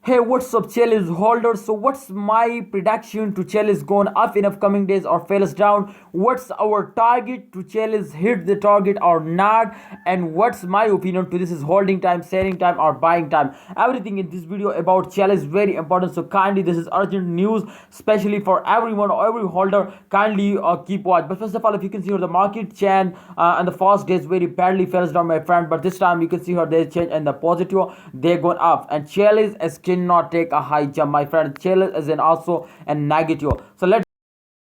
Hey, what's up, Chiliz Holder? So, what's my prediction to Chiliz going up in upcoming days or fails down? What's our target to Chiliz hit the target or not? And what's my opinion to this is holding time, selling time, or buying time? Everything in this video about Chiliz is very important. So, kindly, this is urgent news, especially for everyone or every holder. Kindly keep watch. But first of all, if you can see here, the market change and the first days very badly falls down, my friend. But this time you can see here they change and the positive they're going up, and Chiliz is cannot take a high jump, my friend. Chiliz is in also a negative. So let's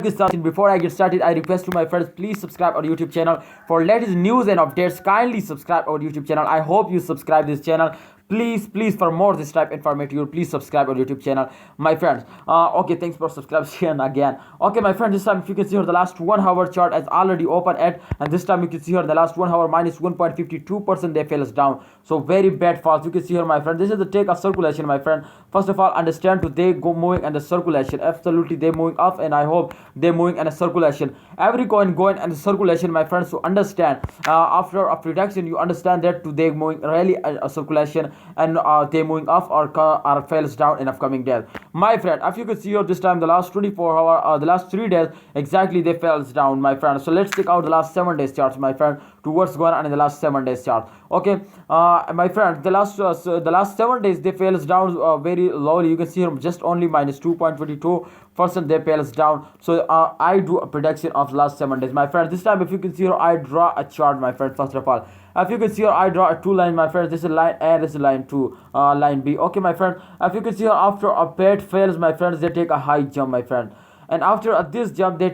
get started. Before I get started, I request to my friends, please subscribe our YouTube channel for latest news and updates. Kindly subscribe our YouTube channel. I hope you subscribe this channel. Please, for more this type informative, please subscribe our YouTube channel, my friends. Okay, thanks for subscribing again. Okay, my friends, this time if you can see here the last 1 hour chart is already open at, and this time you can see here the last 1 hour minus 1.52% they fell down. So very bad falls. You can see here, my friend, this is the take of circulation, my friend. First of all, understand today go moving and the circulation, absolutely they moving up, and I hope they moving in a circulation. Every coin going and the circulation, my friends. So understand after a prediction you understand that today moving really a circulation, and they moving up or fails down in upcoming days, my friend. If you could see here this time the last 24 hour the last 3 days exactly they falls down, my friend. So let's check out the last 7 days charts, my friend, to what's going on in the last 7 days chart. Okay, my friend, the last 7 days they falls down very lowly. You can see here just only minus 2.22% they falls down. So I do a prediction of last 7 days, my friend. This time if you can see here I draw a chart, my friend. First of all, if you can see here I draw a two line, my friend. This is line A, this is line 2, line B. Okay, my friend, if you can see here after a paired fails, my friends, they take a high jump, my friend, and after this jump they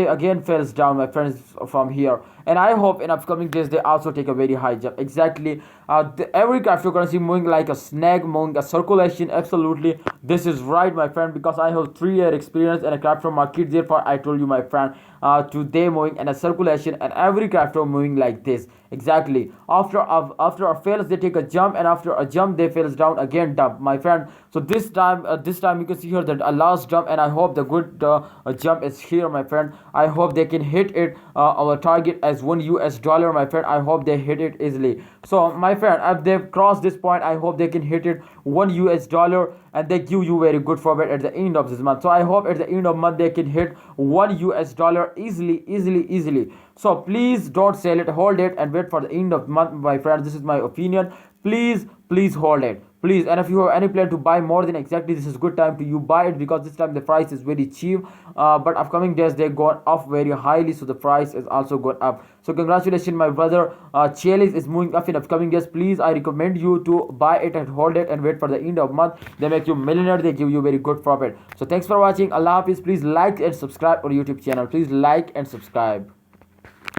again falls down, my friends, from here. And I hope in upcoming days they also take a very high jump. Exactly, every cryptocurrency moving like a snake, moving a circulation. Absolutely, this is right, my friend, because I have 3 year experience in a crypto market. Therefore I told you, my friend, today moving in a circulation, and every crypto moving like this. Exactly, after a fails they take a jump, and after a jump they fails down again, dump, my friend. So this time you can see here that a last jump, and I hope the good jump is here, my friend. I hope they can hit it, our target as $1, my friend. I hope they hit it easily. So my friend, if they've crossed this point, I hope they can hit it $1, and they give you very good profit at the end of this month. So I hope at the end of month they can hit $1 easily. So please don't sell it, hold it, and wait for the end of month, my friend. This is my opinion. Please hold it, please. And if you have any plan to buy more than exactly, this is good time to you buy it, because this time the price is very cheap. But upcoming days they gone up very highly, so the price is also gone up. So congratulations, my brother. Chiliz is moving up in upcoming days. Please, I recommend you to buy it and hold it and wait for the end of month. They make you millionaire, they give you very good profit. So thanks for watching. Allah Hafiz. Please like and subscribe our YouTube channel. Please like and subscribe.